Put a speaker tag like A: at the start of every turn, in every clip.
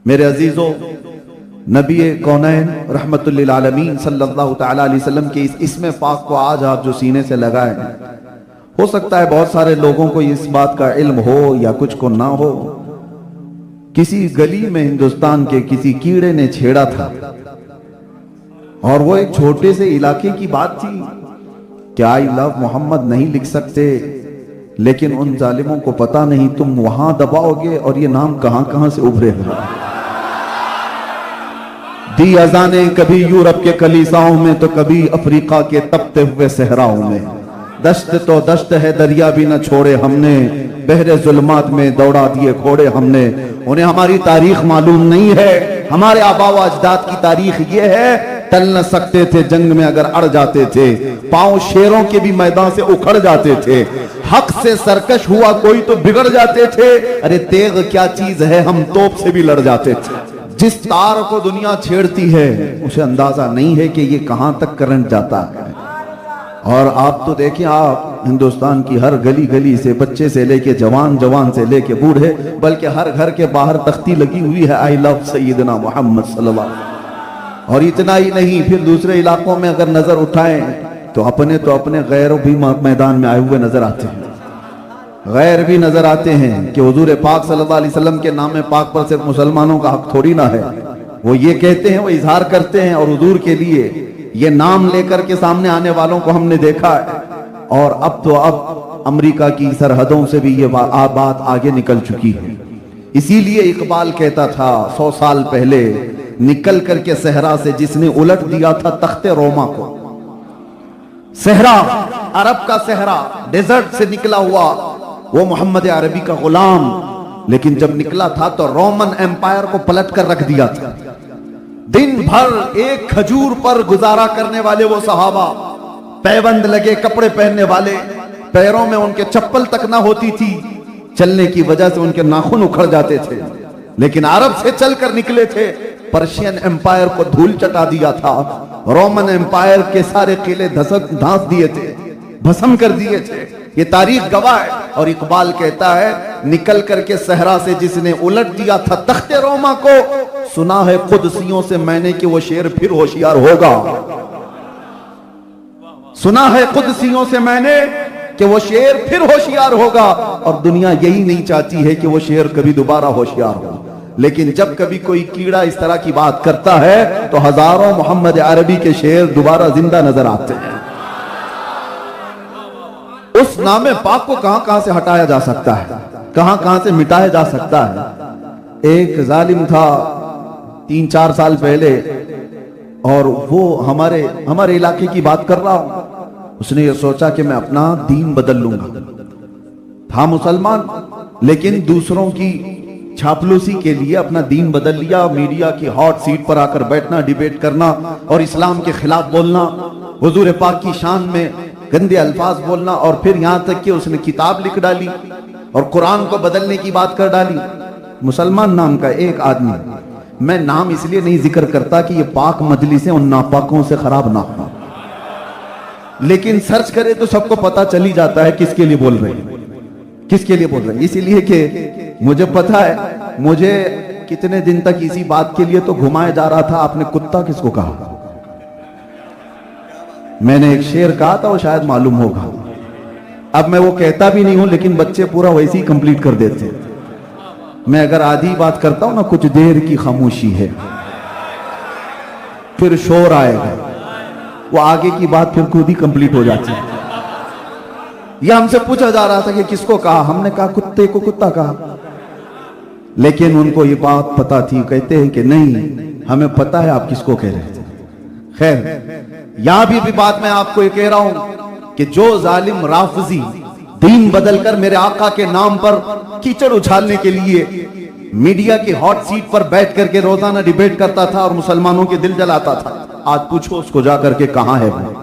A: मेरे अजीजों, नबी कौनैन रहमतुल्लिल आलमीन सल्लल्लाहु तआला अलैहि वसल्लम के इस इसमें पाक को आज आप जो सीने से लगाए, हो सकता है बहुत सारे लोगों को इस बात का इल्म हो या कुछ को ना हो। किसी गली में हिंदुस्तान के किसी कीड़े ने छेड़ा था और वो एक छोटे से इलाके की बात थी कि आई लव मोहम्मद नहीं लिख सकते, लेकिन उन जालिमों को पता नहीं तुम वहां दबाओगे और ये नाम कहां कहां से उभरेगा। दी अजाने कभी यूरोप के कलीसाओं में तो कभी अफ्रीका के तपते हुए सहराओं में। दश्त तो दश्त है, दरिया भी न छोड़े हमने, बहरे जुल्मात में दौड़ा दिए घोड़े हमने। उन्हें हमारी तारीख मालूम नहीं है, हमारे आबा व अजदाद की तारीख ये है, टल न सकते थे जंग में अगर अड़ जाते थे, पांव शेरों के भी मैदान से उखड़ जाते थे, हक से सरकश हुआ कोई तो बिगड़ जाते थे। अरे तेग क्या चीज है, हम तोप से भी लड़ जाते थे। जिस तार को दुनिया छेड़ती है उसे अंदाजा नहीं है कि ये कहां तक करंट जाता है। और आप तो देखें, आप हिंदुस्तान की हर गली गली से, बच्चे से लेके जवान, जवान से लेके बूढ़े, बल्कि हर घर के बाहर तख्ती लगी हुई है आई लव सैयदना मोहम्मद सल्लल्लाहु अलैहि वसल्लम। और इतना ही नहीं, फिर दूसरे इलाकों में अगर नजर उठाएं तो अपने गैर भी मैदान में आए हुए नजर आते हैं। गैर भी नजर आते हैं कि हुजूर पाक सल्लल्लाहु अलैहि वसल्लम के नाम पाक पर सिर्फ मुसलमानों का हक थोड़ी ना है। वो ये कहते हैं, वो इजहार करते हैं, और हुजूर के लिए ये नाम लेकर के सामने आने वालों को हमने देखा है। और अब अमेरिका की सरहदों से भी ये बात आगे निकल चुकी है। इसीलिए इकबाल कहता था 100 साल पहले, निकल करके सहरा से जिसने उलट दिया था तख्ते रोमा को। सहरा, अरब का सहरा, डेजर्ट से निकला हुआ वो मोहम्मद अरबी का गुलाम, लेकिन जब निकला था तो रोमन एम्पायर को पलट कर रख दिया था। दिन भर एक खजूर पर गुजारा करने वाले वो सहाबा, पैबंद लगे कपड़े पहनने वाले, पैरों में उनके चप्पल तक ना होती थी, चलने की वजह से उनके नाखून उखड़ जाते थे, लेकिन अरब से चलकर निकले थे। पर्शियन एम्पायर को धूल चटा दिया था, रोमन एम्पायर के सारे किले धंस दिए थे, भस्म कर दिए थे। ये तारीख गवाह है। और इकबाल कहता है, निकल करके सहरा से जिसने उलट दिया था तख्ते रोमा को, सुना है कुदसियों से मैंने कि वो शेर फिर होशियार होगा। सुना है कुदसियों से मैंने कि वो शेर फिर होशियार होगा। और दुनिया यही नहीं चाहती है कि वो शेर कभी दोबारा होशियार हो, लेकिन जब कभी कोई कीड़ा इस तरह की बात करता है तो हजारों मोहम्मद अरबी के शेर दोबारा जिंदा नजर आते हैं। उस नामे पाक को कहां कहां से हटाया जा सकता है, कहां कहां से मिटाया जा सकता है। एक जालिम था 3-4 साल पहले, और वो हमारे इलाके की बात कर रहा हूं। उसने ये सोचा कि मैं अपना दीन बदल लूंगा। था मुसलमान, लेकिन दूसरों की छापलूसी के लिए अपना दीन बदल लिया। मीडिया की हॉट सीट पर आकर बैठना, डिबेट करना और इस्लाम के खिलाफ बोलना, हुजूर पाक की शान में गंदे अल्फाज बोलना, और फिर यहां तक कि उसने किताब लिख डाली और कुरान को बदलने की बात कर डाली। मुसलमान नाम का एक आदमी, मैं नाम इसलिए नहीं जिक्र करता कि ये पाक मजलिसें उन नापाकों से खराब ना हो, लेकिन सर्च करे तो सबको पता चल ही जाता है किसके लिए बोल रहे हैं, किसके लिए बोल रहे हैं। इसीलिए कि मुझे पता है, मुझे कितने दिन तक इसी बात के लिए तो घुमाया जा रहा था, आपने कुत्ता किसको कहा। मैंने एक शेर कहा था, वो शायद मालूम होगा। अब मैं वो कहता भी नहीं हूं, लेकिन बच्चे पूरा वैसे ही कंप्लीट कर देते हैं। मैं अगर आधी बात करता हूं ना, कुछ देर की खामोशी है, फिर शोर आएगा, वो आगे की बात फिर खुद ही कंप्लीट हो जाती है। यह हमसे पूछा जा रहा था कि किसको कहा, हमने कहा कुत्ते को कुत्ता कहा, लेकिन उनको ये बात पता थी। कहते हैं कि नहीं, हमें पता है आप किसको कह रहे थे। खैर, यहां भी बात मैं आपको ये कह रहा हूं कि जो जालिम राफजी दीन बदलकर मेरे आका के नाम पर कीचड़ उछालने के लिए मीडिया की हॉट सीट पर बैठ करके रोजाना डिबेट करता था और मुसलमानों के दिल जलाता था, आज पूछो उसको जाकर के कहां है वो।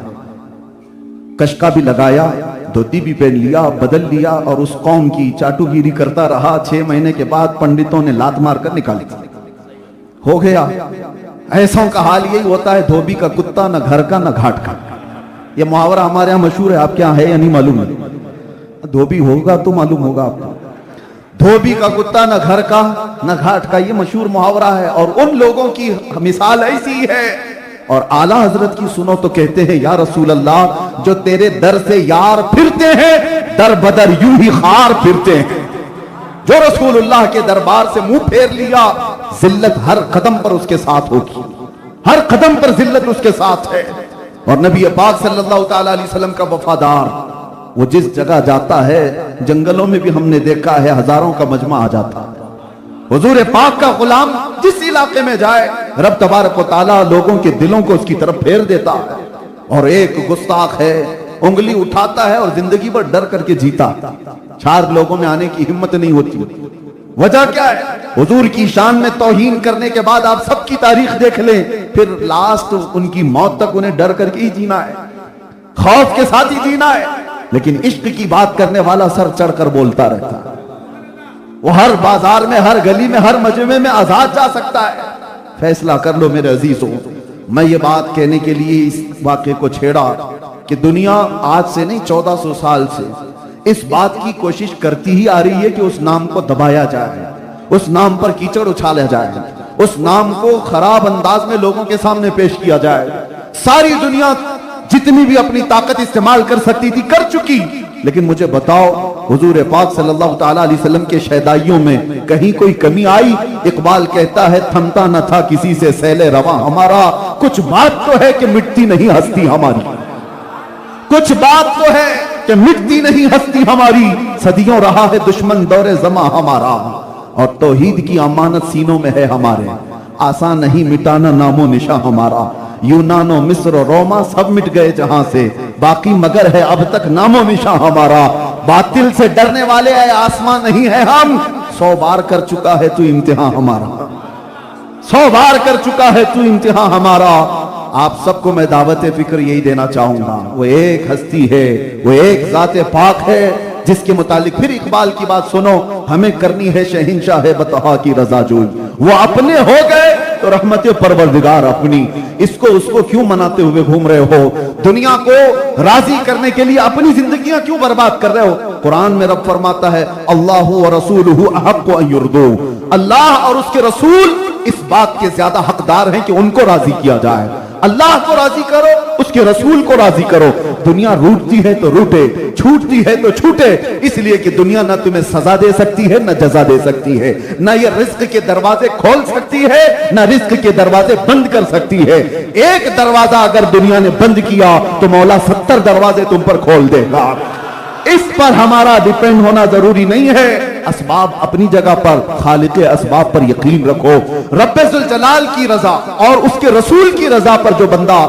A: कशका भी लगाया, धोती भी पहन लिया, बदल लिया, और उस कौम की चाटुगिरी करता रहा। 6 महीने के बाद पंडितों ने लात मारकर निकाली, हो गया। ऐसों का हाल यही होता है, धोबी का कुत्ता, न घर का न घाट का। ये मुहावरा हमारे यहाँ मशहूर है, आपके यहाँ है या नहीं मालूम है। धोबी होगा तो मालूम होगा आपको। धोबी का कुत्ता न घर का न घाट का, ये मशहूर मुहावरा है। और उन लोगों की मिसाल ऐसी है। और आला हजरत की सुनो तो कहते हैं या रसूल अल्लाह, जो तेरे दर से यार फिरते हैं दर बदर यूं ही खार फिरते हैं। जो रसूलुल्लाह के दरबार से मुंह फेर लिया, जिल्लत हर कदम पर उसके साथ होगी, हर कदम पर जिल्लत उसके साथ है। और नबी पाक सल्लल्लाहु ताला अलैहि वसल्लम का वफादार, वो जिस जगह जाता है, जंगलों में भी हमने देखा है हजारों का मजमा आ जाता है। हुजूर पाक का गुलाम जिस इलाके में जाए, रब तबारक व तआला लोगों के दिलों को उसकी तरफ फेर देता है। और एक गुस्ताख है, उंगली उठाता है और जिंदगी भर डर करके जीता, चार लोगों में आने की हिम्मत नहीं होती। वजह क्या है? हुजूर की शान में तौहीन करने के बाद आप सबकी तारीख देख लें, फिर लास्ट उनकी मौत तक उन्हें डर करके ही जीना है, खौफ के साथ ही जीना है। लेकिन इश्क की बात करने वाला सर चढ़कर बोलता रहता है। वो हर बाजार में, हर गली में, हर मजमे में आजाद जा सकता है। फैसला कर लो मेरे अजीजों। मैं ये बात कहने के लिए इस वाक़े को छेड़ा कि दुनिया आज से नहीं 1400 साल से इस बात की कोशिश करती ही आ रही है कि उस नाम को दबाया जाए, उस नाम पर कीचड़ उछाला जाए, उस नाम को खराब अंदाज में लोगों के सामने पेश किया जाए। सारी दुनिया जितनी भी अपनी ताकत इस्तेमाल कर सकती थी कर चुकी। लेकिन मुझे बताओ, हुजूर पाक सल्लल्लाहु ताला अलैहि वसल्लम के शहदाइयों में कहीं कोई कमी आई? इकबाल कहता है थमता न था किसी से सैले रवा हमारा, कुछ बात तो है कि मिटती नहीं हस्ती हमारी, कुछ बात तो है कि मिटती नहीं हस्ती हमारी, सदियों रहा है दुश्मन दौरे जमा हमारा। और तौहीद की अमानत सीनों में है हमारे, आसान नहीं मिटाना नामो निशा हमारा। यूनानो मिस्र रोमा सब मिट गए जहां से, बाकी मगर है अब तक नामो निशा हमारा। बातिल से डरने वाले है आसमां नहीं है हम, 100 बार कर चुका है तू इम्तिहान हमारा, 100 बार कर चुका है तू इम्तिहान हमारा। आप सबको मैं दावत फिक्र यही देना चाहूंगा, वो एक हस्ती है, वो एक ज़ाते पाक है जिसके मुतालिक फिर इकबाल की बात सुनो, हमें करनी है शहंशाह है बतहा की रजा जोई। वो अपने हो गए तो रहमत परवरदिगार अपनी, इसको उसको क्यों मनाते हुए घूम रहे हो? दुनिया को राजी करने के लिए अपनी जिंदगियां क्यों बर्बाद कर रहे हो? कुरान में रब फरमाता है अल्लाहु व रसूलुहु अहक्कु अन युर्दू, अल्लाह और उसके रसूल इस बात के ज्यादा हकदार हैं कि उनको राजी किया जाए। अल्लाह को राजी करो, उसके रसूल को राजी करो। दुनिया रूठती है तो रूठे, छूटती है तो छूटे, इसलिए कि दुनिया ना तुम्हें सजा दे सकती है ना जजा दे सकती है, ना ये रिस्क के दरवाजे खोल सकती है ना रिस्क के दरवाजे बंद कर सकती है। एक दरवाजा अगर दुनिया ने बंद किया तो मौला 70 दरवाजे तुम पर खोल देगा। इस पर हमारा डिपेंड होना जरूरी नहीं है। असबाब अपनी जगह पर, खालिक असबाब पर यकीन रखो। रब्बे जुल जलाल की रजा और उसके रसूल की रजा पर जो बंदा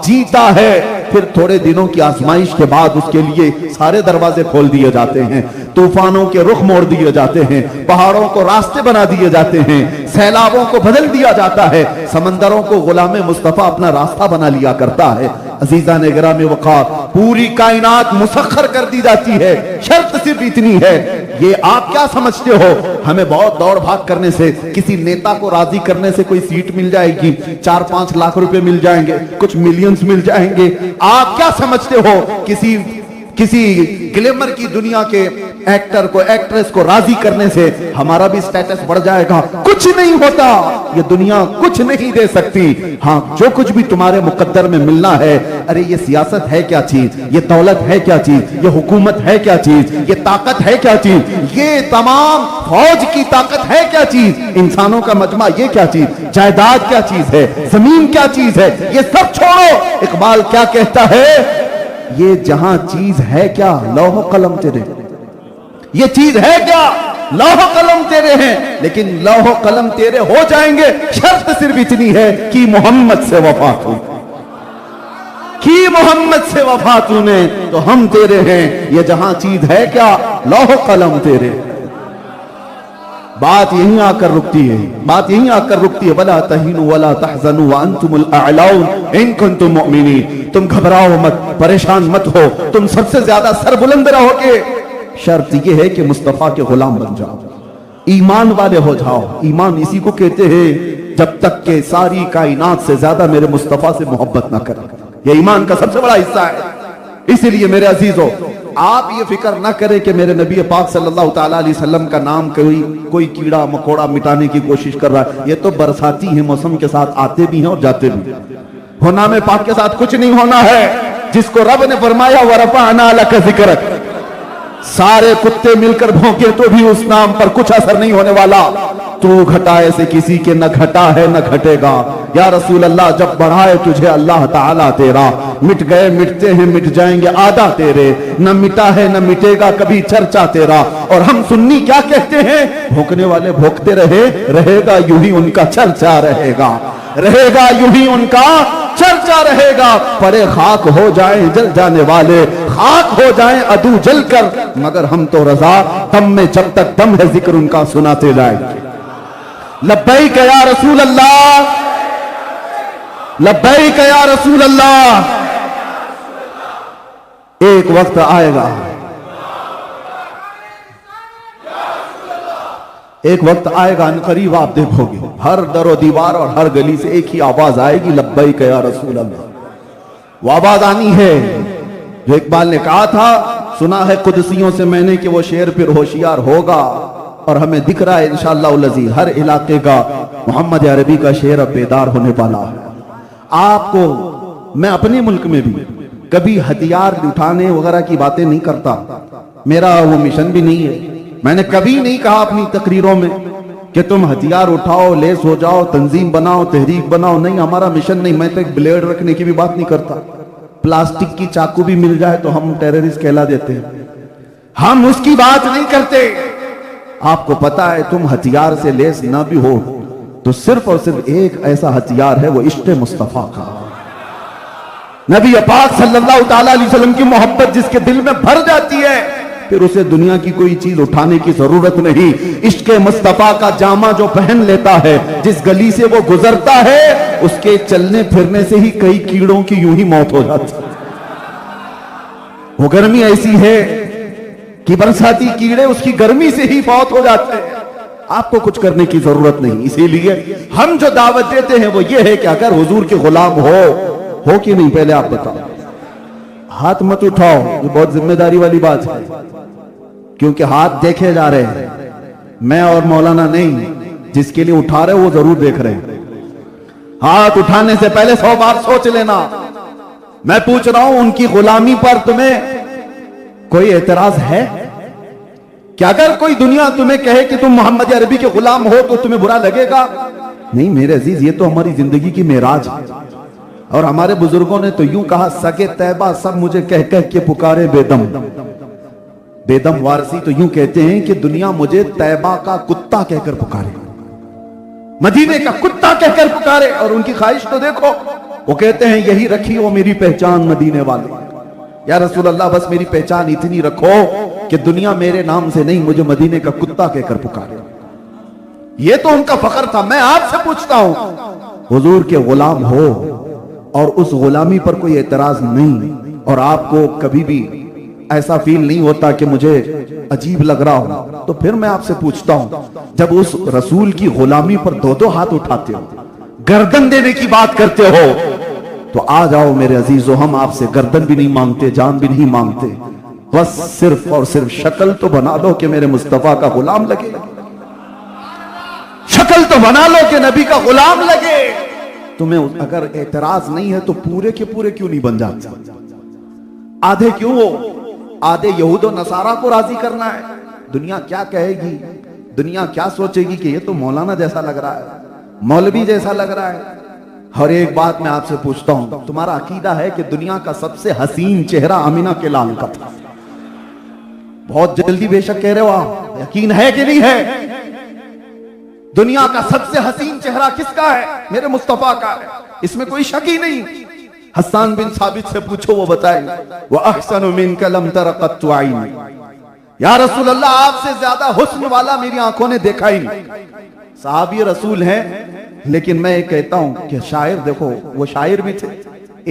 A: जीता है, फिर थोड़े दिनों की आजमाइश के बाद उसके लिए सारे दरवाजे खोल दिए जाते हैं, तूफानों के रुख मोड़ दिए जाते हैं, पहाड़ों को रास्ते बना दिए जाते हैं, सैलाबों को बदल दिया जाता है, समंदरों को गुलाम मुस्तफा अपना रास्ता बना लिया करता है। अजीजा ने गिरामी वक़ार, पूरी कायनात मुसख्खर कर दी जाती है, शर्त सिर्फ इतनी है, ये आप क्या समझते हो हमें बहुत दौड़ भाग करने से, किसी नेता को राजी करने से कोई सीट मिल जाएगी, 4-5 लाख रुपए मिल जाएंगे, कुछ मिलियंस मिल जाएंगे? आप क्या समझते हो किसी ग्लैमर की दुनिया के एक्टर को, एक्ट्रेस को राजी करने से हमारा भी स्टेटस बढ़ जाएगा? कुछ नहीं होता, ये दुनिया कुछ नहीं दे सकती। हाँ, जो कुछ भी तुम्हारे मुकद्दर में मिलना है, अरे ये सियासत है क्या चीज, ये दौलत है क्या चीज, ये हुकूमत है क्या चीज, ये ताकत है क्या चीज, ये तमाम फौज की ताकत है क्या चीज, इंसानों का मजमा ये क्या चीज, जायदाद क्या चीज है, जमीन क्या चीज है, ये सब छोड़ो। इकबाल क्या कहता है, ये जहां चीज है क्या, लौह कलम तेरे, ये चीज है क्या, लौह कलम तेरे हैं, लेकिन लौह कलम तेरे हो जाएंगे, शर्त सिर्फ इतनी है कि मोहम्मद से वफा तू, कि मोहम्मद से वफा तूने तो हम तेरे हैं। ये जहां चीज है क्या, लौह कलम तेरे। बात यहीं आकर रुकती है, बात यहीं आकर रुकती है। वला तहीनु वला तहज़नु व अंतुमुल अअलाउन इन कुंतुम मुमिनीन, तुम घबराओ मत, परेशान मत हो, तुम सबसे ज्यादा सरबुलंद रहोगे। शर्त यह है कि मुस्तफा के गुलाम बन जाओ, ईमान वाले हो जाओ। ईमान इसी को कहते हैं जब तक के सारी कायनात से ज्यादा मेरे मुस्तफा से मोहब्बत ना करें, यह ईमान का सबसे बड़ा हिस्सा है। इसीलिए मेरे अजीजों, आप ये फिक्र ना करें कि मेरे नबी पाक सल्लल्लाहु ताला अलैहि वसल्लम का नाम कोई कीड़ा मकोड़ा मिटाने की कोशिश कर रहा है। ये तो बरसाती है, मौसम के साथ आते भी हैं और जाते भी। होना में पाक के साथ कुछ नहीं होना है। जिसको रब ने फरमाया वरफ़अना लका ज़िक्रक, सारे कुत्ते मिलकर भौंके तो भी उस नाम पर कुछ असर नहीं होने वाला। तू घटाए से किसी के न घटा है न घटेगा। या रसूल अल्लाह, जब बढ़ाए तुझे अल्लाह ताला तेरा, मिट गए मिटते हैं मिट जाएंगे आदा तेरे, न मिटा है न मिटेगा कभी चर्चा तेरा। और हम सुन्नी क्या कहते हैं, भोंकने वाले भोंकते रहे, रहेगा यूं ही उनका चर्चा रहेगा, रहेगा यूं ही उनका चर्चा रहेगा। परे खाक हो जाए जल जाने वाले, खाक हो जाए अदू जल कर, मगर हम तो रजा दम में जब तक दम है जिक्र उनका सुनाते जाए। लब्बैक या रसूल अल्लाह, लब्बैक या रसूल अल्लाह। एक वक्त आएगा, एक वक्त आएगा अनकरीब आप देखोगे हर दरो दीवार और हर गली से एक ही आवाज आएगी, लब्बैक या रसूल अल्लाह। वो आवाज आनी है जो इकबाल ने कहा था, सुना है कुदसियों से मैंने कि वो शेर फिर होशियार होगा। और हमें दिख रहा है इंशाअल्लाह लज़ीज़ हर इलाके का मोहम्मद अरबी का शेर अब बेदार होने वाला है। आपको मैं अपने मुल्क में भी कभी हथियार उठाने वगैरह की बातें नहीं करता, मेरा वो मिशन भी नहीं है। मैंने कभी नहीं कहा अपनी तकरीरों में कि तुम हथियार उठाओ, लेस हो जाओ, तंजीम बनाओ, तहरीक बनाओ, नहीं, हमारा मिशन नहीं। मैं तो एक ब्लेड रखने की भी बात नहीं करता। प्लास्टिक की चाकू भी मिल जाए तो हम टेररिस्ट कहला देते हैं, हम उसकी बात नहीं करते। आपको पता है तुम हथियार से लेस ना भी हो तो सिर्फ और सिर्फ एक ऐसा हथियार है, वो इश्क़ मुस्तफा का। नबी पाक सल्लल्लाहु ताला अलैहि वसल्लम की मोहब्बत जिसके दिल में भर जाती है, फिर उसे दुनिया की कोई चीज उठाने की जरूरत नहीं। इश्क़ मुस्तफा का जामा जो पहन लेता है, जिस गली से वो गुजरता है, उसके चलने फिरने से ही कई कीड़ों की यूं ही मौत हो जाती है। वो गर्मी ऐसी है कि बरसाती कीड़े उसकी गर्मी से ही फौत हो जाते हैं। आपको कुछ करने की जरूरत नहीं। इसीलिए हम जो दावत देते हैं वो ये है कि अगर हुजूर के गुलाम हो कि नहीं, पहले आप बताओ। हाथ मत उठाओ, ये बहुत जिम्मेदारी वाली बात है, क्योंकि हाथ देखे जा रहे हैं। मैं और मौलाना नहीं, जिसके लिए उठा रहे हो वो जरूर देख रहे हैं। हाथ उठाने से पहले 100 बार सोच लेना। मैं पूछ रहा हूं, उनकी गुलामी पर तुम्हें कोई एतराज है कि अगर कोई दुनिया तुम्हें कहे कि तुम मोहम्मद अरबी के गुलाम हो तो तुम्हें बुरा लगेगा? नहीं मेरे अजीज, ये तो हमारी जिंदगी की मेराज है। और हमारे बुजुर्गों ने तो यूं कहा, सगे तैबा सब मुझे कह कह के पुकारे बेदम। बेदम वारसी तो यूं कहते हैं कि दुनिया मुझे तैबा का कुत्ता कहकर पुकारे, मदीने का कुत्ता कहकर पुकारे। और उनकी ख्वाहिश तो देखो, वो कहते हैं यही रखी हो मेरी पहचान मदीने वाले। या रसूल अल्लाह, बस मेरी पहचान इतनी रखो कि दुनिया मेरे नाम से नहीं, मुझे मदीने का कुत्ता कहकर पुकारे। ये तो उनका फख्र था। मैं आपसे पूछता हूं, हुजूर के गुलाम हो और उस गुलामी पर कोई एतराज नहीं, और आपको कभी भी ऐसा फील नहीं होता कि मुझे अजीब लग रहा हो, तो फिर मैं आपसे पूछता हूं, जब उस रसूल की गुलामी पर 2-2 हाथ उठाते हो, गर्दन देने की बात करते हो, तो आ जाओ मेरे अजीजों, हम आपसे गर्दन भी नहीं मांगते, जान भी नहीं मांगते। बस सिर्फ और सिर्फ शक्ल तो बना लो कि मेरे मुस्तफा का गुलाम लगे। शक्ल तो बना लो कि नबी का गुलाम लगे। तुम्हें अगर एतराज नहीं है तो पूरे के पूरे क्यों नहीं बन जाते? आधे क्यों हो? आधे यहूद और नसारा को राजी करना है। दुनिया क्या कहेगी, दुनिया क्या सोचेगी कि ये तो मौलाना जैसा लग रहा है, मौलवी जैसा लग रहा है। हर एक बात मैं आपसे पूछता हूं, तुम्हारा अकीदा है कि दुनिया का सबसे हसीन चेहरा अमीना के लाल का था? बहुत जल्दी बेशक कह रहे हो आप, यकीन है कि नहीं है? दुनिया का सबसे हसीन चेहरा किसका है? मेरे मुस्तफा का है, इसमें कोई शक ही नहीं। हस्सान बिन साबित से पूछो, वो बताएंगे, वो अहसनु मिनका लम तरा कत्तु आईनी। या रसूल अल्लाह, आपसे ज्यादा हुस्न वाला मेरी आंखों ने देखा ही नहीं। साहबी रसूल हैं, लेकिन मैं एक कहता हूं कि शायर, देखो वो शायर भी थे।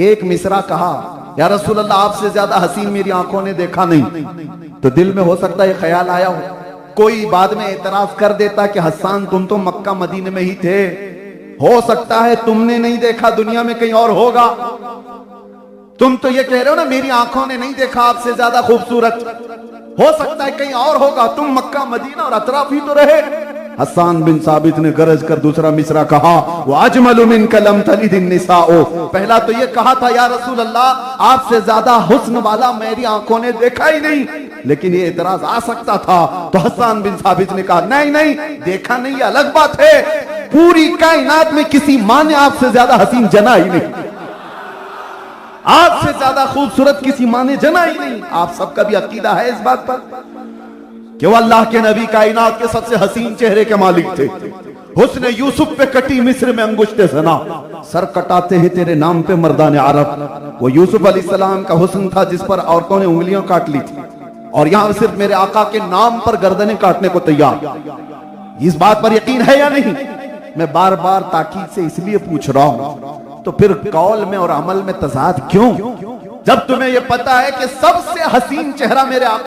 A: एक मिसरा कहा, या रसूल अल्लाह, आपसे ज्यादा हसीन मेरी आंखों ने देखा नहीं। तो दिल में हो सकता है ख्याल आया हो, कोई बाद में एतराज कर देता कि हस्सान तुम तो मक्का मदीने में ही थे, हो सकता है तुमने नहीं देखा, दुनिया में कहीं और होगा। तुम तो ये कह रहे हो ना मेरी आंखों ने नहीं देखा आपसे ज्यादा खूबसूरत, हो सकता है कहीं और होगा, तुम मक्का मदीना और अतराफ ही तो रहे। हसन बिन साबित ने गरज कर दूसरा मिसरा कहा, वो अजमलु मिन कलम तलिदिन निसाओ। पहला तो ये कहा था या रसूल अल्लाह, आपसे ज्यादा हुस्न वाला मेरी आंखों ने देखा ही नहीं, लेकिन ये इतराज आ सकता था। तो हसन बिन साबित ने कहा नहीं नहीं, देखा नहीं अलग बात है, पूरी कायनात में किसी माँ ने आपसे ज्यादा हसीन जना ही नहीं, आपसे ज्यादा खूबसूरत किसी माँ ने जना ही नहीं। आप सबका भी अकीदा है इस बात पर कि वो अल्लाह के नबी कायनात के सबसे हसीन चेहरे के मालिक थे। हुस्न यूसुफ पे कटी मिस्र में अंगुश्ते ज़ना, सर कटाते हैं तेरे नाम पे मर्दान अरब। वो यूसुफ अलैहिस्सलाम का हुस्न था जिस पर औरतों ने उंगलियां काट ली थी, और यहां सिर्फ मेरे आका के नाम पर गर्दनें काटने को तैयार। इस बात पर यकीन है या नहीं? मैं बार बार ताकीद से इसलिए पूछ रहा हूं, तो फिर कौल में और अमल में तजाद क्यों, जब तुम्हें यह पता है कि सबसे हसीन चेहरा मेरे आका